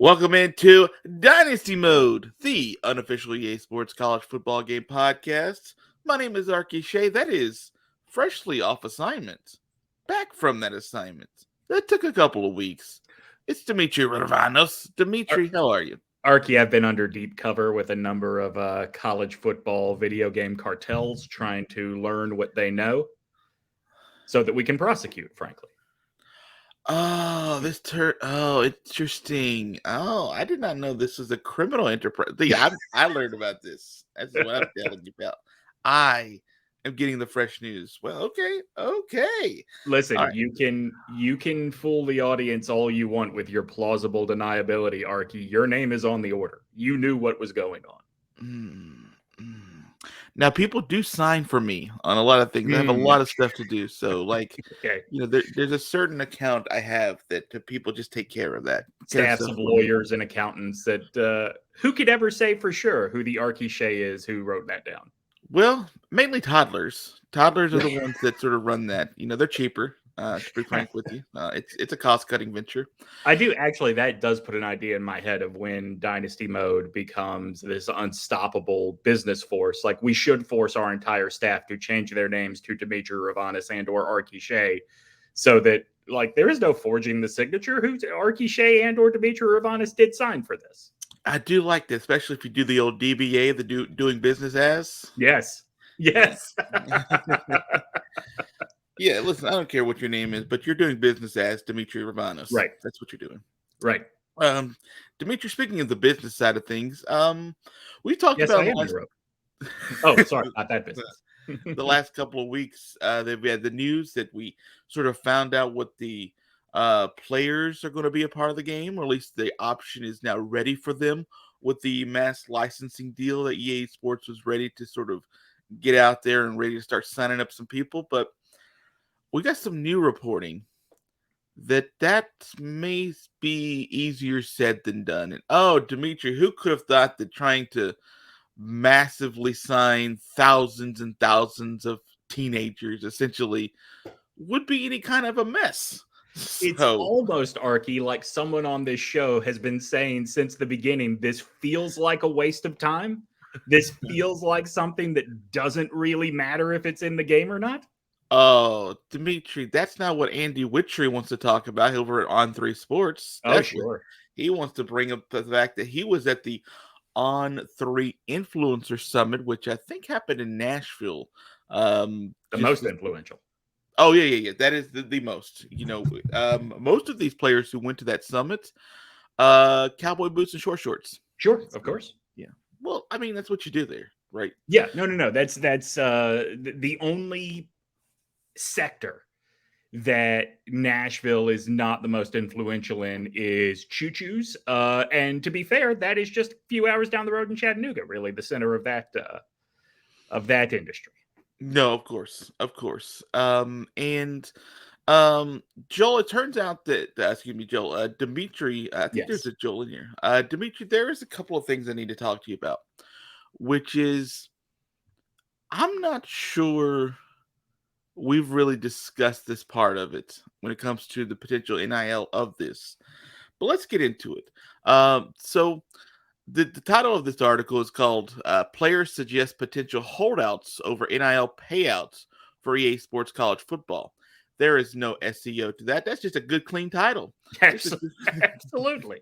Welcome into Dynasty Mode, the unofficial EA Sports college football game podcast. My name is Archie Shea. That is freshly off assignment. Back from that assignment. That took a couple of weeks. It's Dimitri Ravanos. Dimitri, how are you? Archie, I've been under deep cover with a number of college football video game cartels trying to learn what they know so that we can prosecute, frankly. Oh, interesting. Oh, I did not know this was a criminal enterprise. I learned about this. That's what I'm telling you about. I am getting the fresh news. Well, okay. Listen, All right. you can fool the audience all you want with your plausible deniability, Archie. Your name is on the order. You knew what was going on. Now, people do sign for me on a lot of things. I have a lot of stuff to do. So, okay. There's a certain account I have that people just take care of that. Staffs of lawyers and accountants that who could ever say for sure who the Archie Shea is who wrote that down? Well, mainly toddlers. Toddlers are the ones that sort of run that. They're cheaper. To be frank with you, it's a cost-cutting venture. I do actually. That does put an idea in my head of when Dynasty Mode becomes this unstoppable business force. Like we should force our entire staff to change their names to Dimitri Ravanos and/or Archie Shea, so that like there is no forging the signature. Who Archie Shea and/or Dimitri Ravanos did sign for this. I do like that, especially if you do the old DBA, the doing business as. Yes. Yeah, listen, I don't care what your name is, but you're doing business as Dimitri Ravanos. Right. That's what you're doing. Right. Dimitri, speaking of the business side of things, we talked about sorry, not that business. The last couple of weeks, that we had the news that we sort of found out what the players are going to be a part of the game, or at least the option is now ready for them with the mass licensing deal that EA Sports was ready to sort of get out there and ready to start signing up some people. But we got some new reporting that may be easier said than done. And Dimitri, who could have thought that trying to massively sign thousands and thousands of teenagers essentially would be any kind of a mess? It's almost, Archie, like someone on this show has been saying since the beginning, this feels like a waste of time. This feels like something that doesn't really matter if it's in the game or not. Oh, Dimitri, that's not what Andy Witchery wants to talk about over at On3 Sports. Sure. He wants to bring up the fact that he was at the On3 Influencer Summit, which I think happened in Nashville. The most influential. Oh, yeah. That is the most. Most of these players who went to that summit, cowboy boots and short shorts. Sure, of course. Yeah. Well, I mean, that's what you do there, right? Yeah. No. That's the only sector that Nashville is not the most influential in is choo-choos. And to be fair, that is just a few hours down the road in Chattanooga, really the center of that industry. No, of course. Joel, it turns out that Joel, Dimitri, I think Yes. there's a Joel in here. Dimitri, there is a couple of things I need to talk to you about, which is I'm not sure we've really discussed this part of it when it comes to the potential NIL of this, but let's get into it. So the title of this article is called Players Suggest Potential Holdouts Over NIL Payouts for EA Sports College Football. There is no SEO to that. That's just a good, clean title. Absolutely.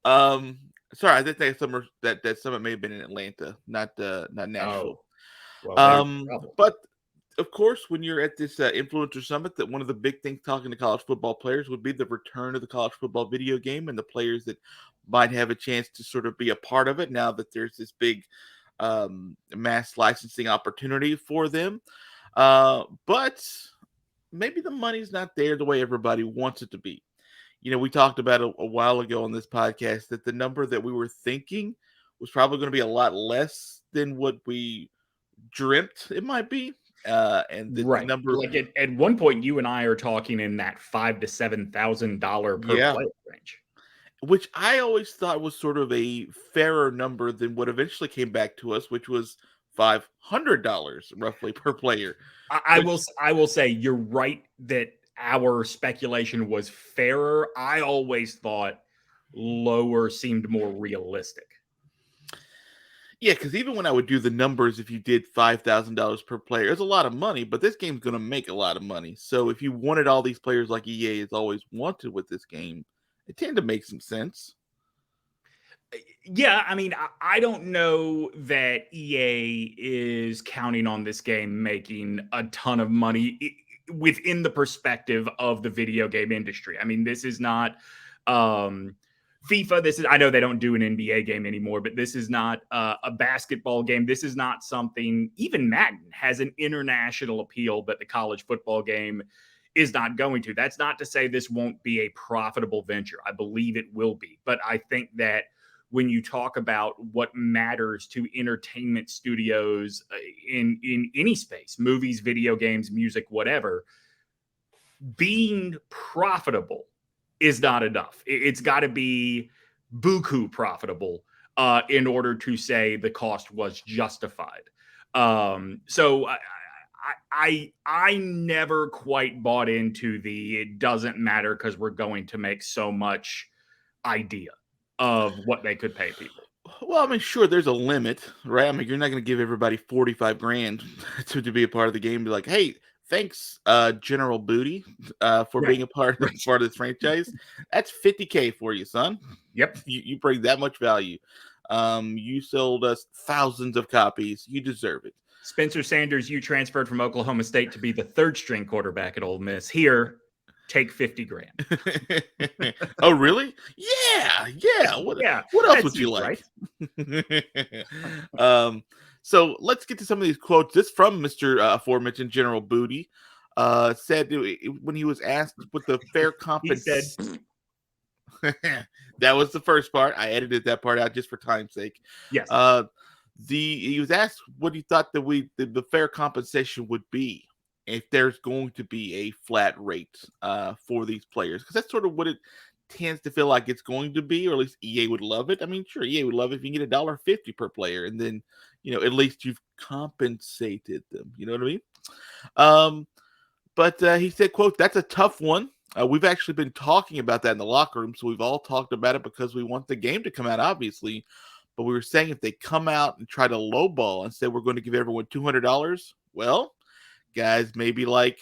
Sorry, I did think that summit may have been in Atlanta, not Nashville. But of course, when you're at this influencer summit, that one of the big things talking to college football players would be the return of the college football video game and the players that might have a chance to sort of be a part of it now that there's this big mass licensing opportunity for them. But maybe the money's not there the way everybody wants it to be. We talked about a while ago on this podcast that the number that we were thinking was probably going to be a lot less than what we dreamt it might be. And the number, like at one point, you and I are talking in that $5,000 to $7,000 per player range, which I always thought was sort of a fairer number than what eventually came back to us, which was $500 roughly per player. I will say you're right that our speculation was fairer. I always thought lower seemed more realistic. Yeah, because even when I would do the numbers, if you did $5,000 per player, it's a lot of money, but this game's going to make a lot of money. So if you wanted all these players like EA has always wanted with this game, it tended to make some sense. Yeah, I mean, I don't know that EA is counting on this game making a ton of money within the perspective of the video game industry. I mean, this is not FIFA. This is, I know they don't do an NBA game anymore, but this is not a basketball game. This is not something, even Madden has an international appeal that the college football game is not going to. That's not to say this won't be a profitable venture. I believe it will be, but I think that when you talk about what matters to entertainment studios in any space, movies, video games, music, whatever, being profitable is not enough. It's got to be buku profitable in order to say the cost was justified. So I never quite bought into the it doesn't matter because we're going to make so much idea of what they could pay people. Well, I mean, sure, there's a limit, right? I mean, you're not going to give everybody 45 grand to be a part of the game. Be like, hey, thanks, General Booty, for being a part of this franchise. That's 50K for you, son. Yep. You bring that much value. You sold us thousands of copies. You deserve it. Spencer Sanders, you transferred from Oklahoma State to be the third string quarterback at Ole Miss. Here, take 50 grand. Oh, really? Yeah. What else would you like? Right? So let's get to some of these quotes. This from Mr. Aforementioned General Booty. Said when he was asked what the fair compensation. That was the first part. I edited that part out just for time's sake. Yes. He was asked what he thought that the fair compensation would be if there's going to be a flat rate for these players, because that's sort of what it tends to feel like it's going to be, or at least EA would love it. I mean, sure, EA would love it if you can get $1.50 per player, and then at least you've compensated them. You know what I mean? But he said, "quote That's a tough one. We've actually been talking about that in the locker room, so we've all talked about it because we want the game to come out, obviously. But we were saying if they come out and try to lowball and say we're going to give everyone $200, well, guys, maybe like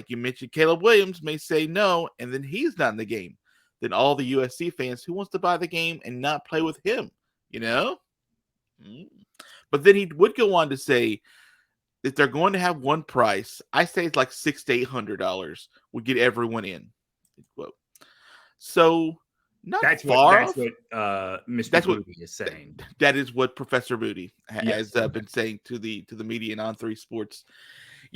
you mentioned, Caleb Williams may say no, and then he's not in the game. Then all the USC fans, who wants to buy the game and not play with him? But then he would go on to say if they're going to have one price, I say it's like $600 to $800 would get everyone in." Quote. So not that's far. That's what Mr. Moody is saying. That is what Professor Moody has been saying to the media and On3 Sports.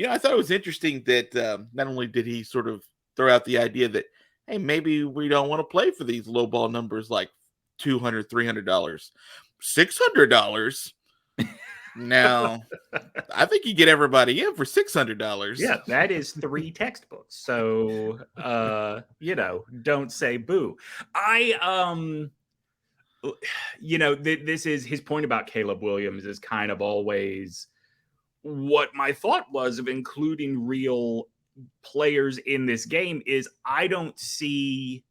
I thought it was interesting that not only did he sort of throw out the idea that, hey, maybe we don't want to play for these low ball numbers like $200, $300, $600. Now, I think you get everybody in for $600. Yeah, that is 3 textbooks. So, don't say boo. This is his point about Caleb Williams is kind of always what my thought was of including real players in this game is I don't see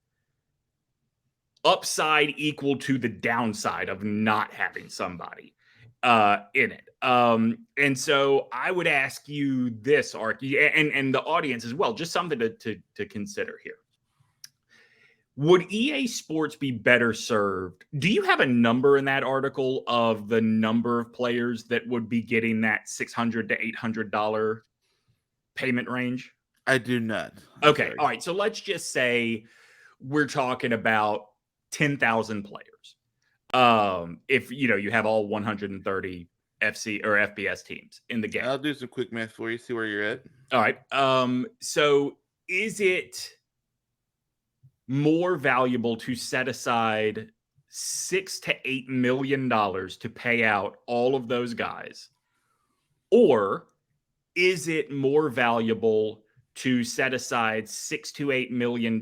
upside equal to the downside of not having somebody in it. And so I would ask you this, Archie, and the audience as well, just something to consider here. Would EA Sports be better served? Do you have a number in that article of the number of players that would be getting that $600 to $800 payment range? I do not. Okay. All right. So let's just say we're talking about 10,000 players. If you have all 130 FC or FBS teams in the game. I'll do some quick math for you, see where you're at. All right. So is it more valuable to set aside $6 to $8 million to pay out all of those guys? Or is it more valuable to set aside $6 to $8 million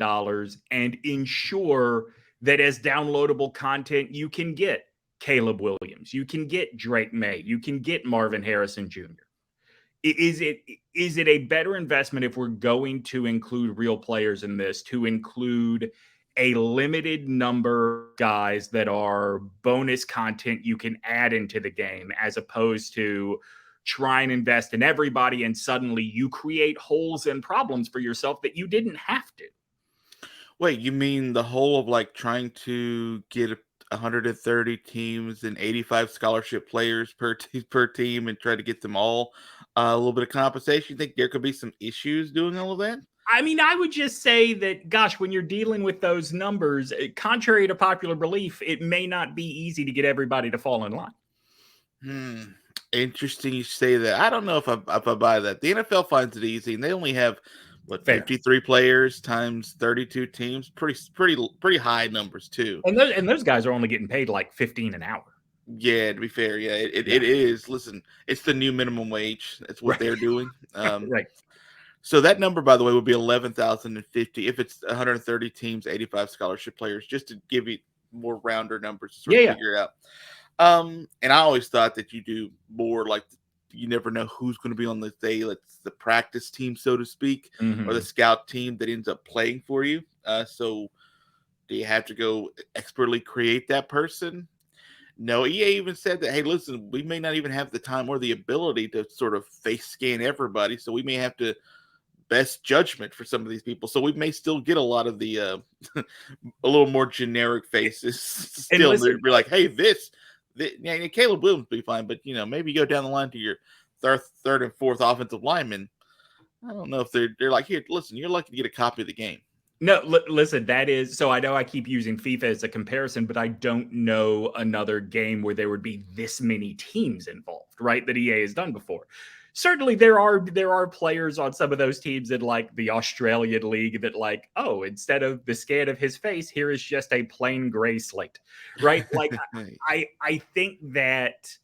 and ensure that as downloadable content, you can get Caleb Williams, you can get Drake May, you can get Marvin Harrison Jr.? Is it a better investment if we're going to include real players in this, to include a limited number of guys that are bonus content you can add into the game, as opposed to try and invest in everybody and suddenly you create holes and problems for yourself that you didn't have to. Wait, you mean the whole of like trying to get 130 teams and 85 scholarship players per team and try to get them all a little bit of compensation? You think there could be some issues doing all of that? I mean, I would just say that, gosh, when you're dealing with those numbers, contrary to popular belief, it may not be easy to get everybody to fall in line. Interesting you say that. I don't know if I buy that. The NFL finds it easy, and they only have what, Fair. 53 players times 32 teams. Pretty high numbers too. And those guys are only getting paid like 15 an hour. Yeah, to be fair, yeah, it is. Listen, it's the new minimum wage. That's what they're doing. Right. So that number, by the way, would be 11,050 if it's 130 teams, 85 scholarship players, just to give you more rounder numbers to sort of figure it out. And I always thought that you do more like you never know who's going to be on the day. It's the practice team, so to speak, or the scout team that ends up playing for you. So do you have to go expertly create that person? No, EA even said that, hey, listen, we may not even have the time or the ability to sort of face scan everybody. So we may have to best judgment for some of these people. So we may still get a lot of the a little more generic faces still. They'd be like, hey, yeah, Caleb Williams will be fine, but maybe you go down the line to your third and fourth offensive linemen. I don't know if they're like, here, listen, you're lucky to get a copy of the game. No, listen, that is, so I know I keep using FIFA as a comparison, but I don't know another game where there would be this many teams involved, right? That EA has done before. Certainly there are players on some of those teams in like the Australian league that like, oh, instead of the scan of his face, here is just a plain gray slate, right? Like I think that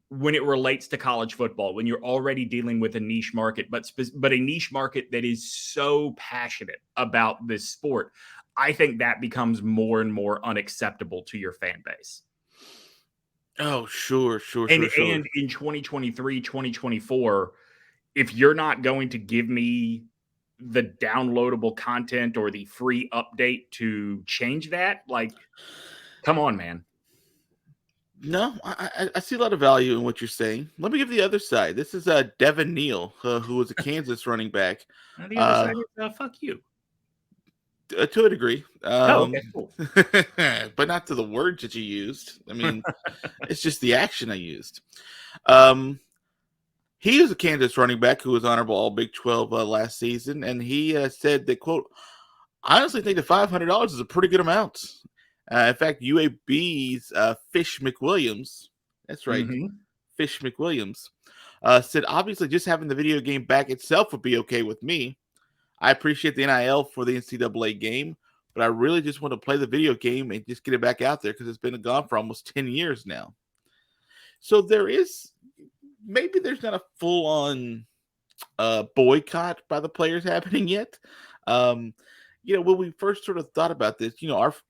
when it relates to college football, when you're already dealing with a niche market, but a niche market that is so passionate about this sport, I think that becomes more and more unacceptable to your fan base. Oh, sure. And in 2023, 2024, if you're not going to give me the downloadable content or the free update to change that, like, come on, man. No, I see a lot of value in what you're saying. Let me give the other side. This is Devin Neal, who was a Kansas running back. The other side is fuck you. To a degree. Okay, cool. But not to the words that you used. I mean, it's just the action I used. He is a Kansas running back who was honorable All Big 12 last season, and he said that, quote, I honestly think that $500 is a pretty good amount. In fact, UAB's Fish McWilliams, that's right, Fish McWilliams, said, obviously just having the video game back itself would be okay with me. I appreciate the NIL for the NCAA game, but I really just want to play the video game and just get it back out there because it's been gone for almost 10 years now. So there's not a full-on boycott by the players happening yet. When we first sort of thought about this,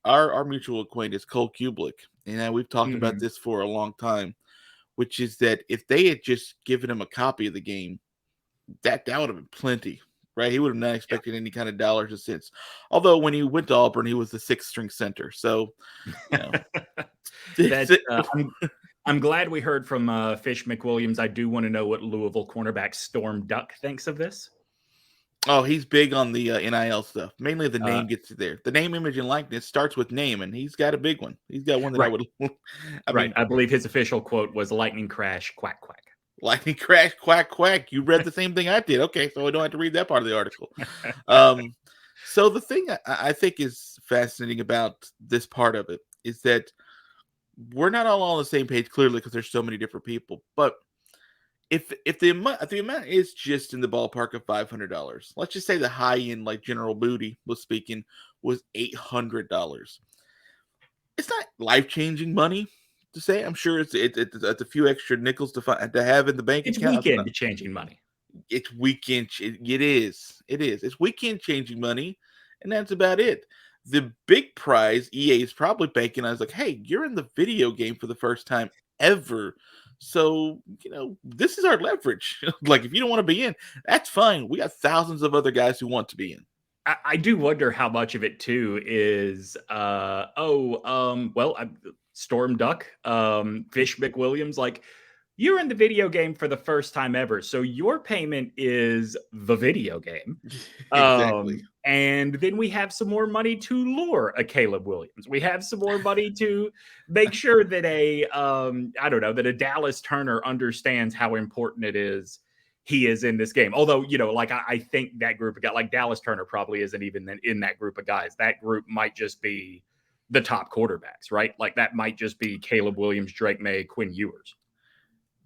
our mutual acquaintance, Cole Kublik, and we've talked about this for a long time, which is that if they had just given him a copy of the game, that would have been plenty. Right, he would have not expected any kind of dollars or cents. Although when he went to Auburn, he was the sixth string center. So, I'm glad we heard from Fish McWilliams. I do want to know what Louisville cornerback Storm Duck thinks of this. Oh, he's big on the NIL stuff. Mainly the name gets there. The name, image, and likeness starts with name, and he's got a big one. He's got one that I would. I believe his official quote was "Lightning crash, quack quack." Lightning crash, quack, quack. You read the same thing I did. Okay, so I don't have to read that part of the article. So the thing I think is fascinating about this part of it is that we're not all on the same page, clearly, because there's so many different people. But if the amount is just in the ballpark of $500, let's just say the high end, like General Moody was speaking, was $800. It's not life-changing money. To say, I'm sure it's a few extra nickels to have in the bank account. It's weekend changing money. It's weekend. It is. It's weekend changing money, and that's about it. The big prize EA is probably banking on is like, hey, you're in the video game for the first time ever, so this is our leverage. Like, if you don't want to be in, that's fine. We got thousands of other guys who want to be in. I do wonder how much of it too is Storm Duck, Fish McWilliams, like you're in the video game for the first time ever, so your payment is the video game. Exactly. And then we have some more money to lure a Caleb Williams. We have some more money to make sure that that a Dallas Turner understands how important it is he is in this game. Although, like I think that group of guys, like Dallas Turner probably isn't even in that group of guys. That group might just be the top quarterbacks, right? Like that might just be Caleb Williams, Drake May, Quinn Ewers.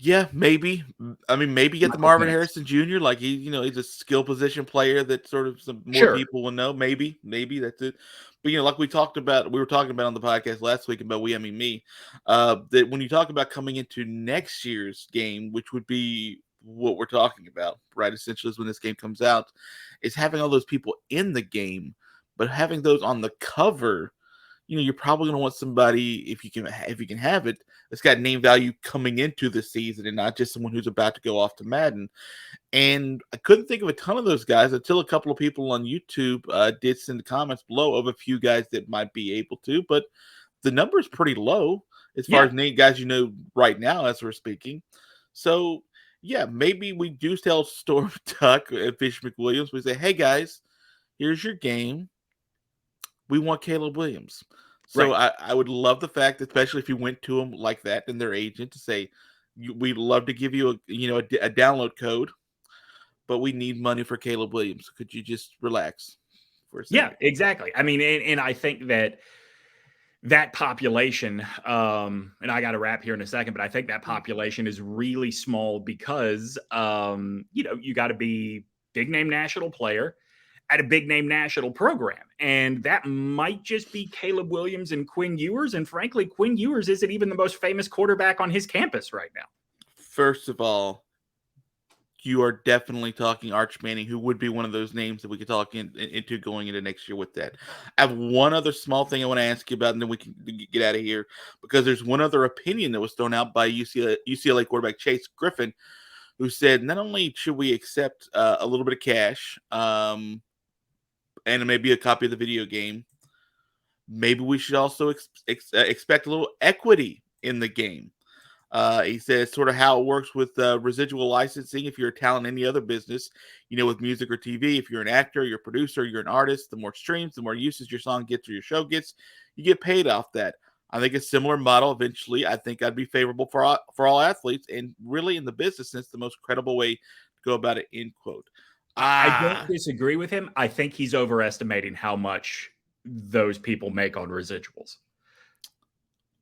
Yeah, maybe. I mean, maybe get the Marvin Harrison Jr. Like he's a skill position player that sort of some more people will know. Maybe that's it. But like we were talking about on the podcast last week about me. That when you talk about coming into next year's game, which would be what we're talking about, right? Essentially, is when this game comes out, is having all those people in the game, but having those on the cover. You're probably going to want somebody if you can have it that's got name value coming into the season and not just someone who's about to go off to Madden. And I couldn't think of a ton of those guys until a couple of people on YouTube did send comments below of a few guys that might be able to, but the number is pretty low as far as name guys right now as we're speaking. So yeah, maybe we do tell Storm Duck and Fish McWilliams. We say, hey guys, here's your game. We want Caleb Williams. So I would love the fact, especially if you went to them like that and their agent, to say, we'd love to give you a download code, but we need money for Caleb Williams. Could you just relax for a second? Yeah, exactly. I mean, and I think that population, and I got to wrap here in a second, but I think that population is really small because, you got to be big name national player at a big name national program. And that might just be Caleb Williams and Quinn Ewers. And frankly, Quinn Ewers isn't even the most famous quarterback on his campus right now. First of all, you are definitely talking Arch Manning, who would be one of those names that we could talk into going into next year with that. I have one other small thing I want to ask you about, and then we can get out of here, because there's one other opinion that was thrown out by UCLA quarterback Chase Griffin, who said not only should we accept a little bit of cash, and maybe a copy of the video game, maybe we should also expect a little equity in the game. He says sort of how it works with residual licensing. If you're a talent in any other business, with music or TV, if you're an actor, you're a producer, you're an artist, the more streams, the more uses your song gets or your show gets, you get paid off that. I think a similar model eventually, I think I'd be favorable for all athletes, and really in the business sense, the most credible way to go about it, end quote. I don't disagree with him. I think he's overestimating how much those people make on residuals.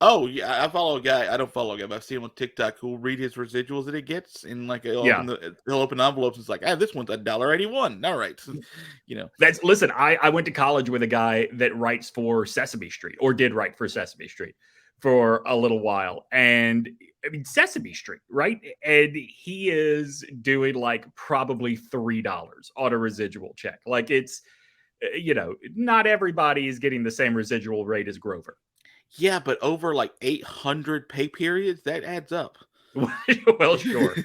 Oh, yeah, I follow a guy. I don't follow a guy, but I've seen him on TikTok who'll read his residuals that he gets, and like he'll open envelopes. And it's like, this one's $1.81. All right, Listen. I went to college with a guy that writes for Sesame Street, or did write for Sesame Street for a little while, and I mean Sesame Street, right? And he is doing like probably $3 on a residual check. Like it's, not everybody is getting the same residual rate as Grover. Yeah, but over like 800 pay periods, that adds up. Well, sure.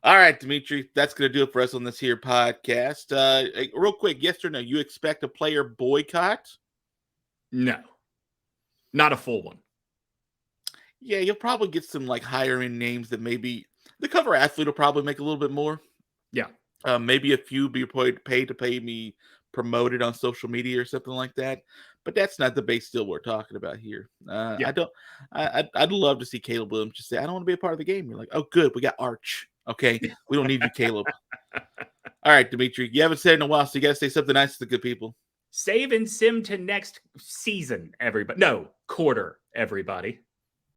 All right, Dimitri, that's going to do it for us on this here podcast. Real quick, yes or no, you expect a player boycott? No, not a full one. Yeah, you'll probably get some like higher end names that maybe the cover athlete will probably make a little bit more. Yeah. Maybe a few be paid to pay me promoted on social media or something like that. But that's not the base deal we're talking about here. I'd love to see Caleb Williams just say, I don't want to be a part of the game. You're like, oh, good. We got Arch. Okay. We don't need you, Caleb. All right, Dimitri. You haven't said it in a while, so you got to say something nice to the good people. Save and sim to next season, everybody. No, quarter, everybody.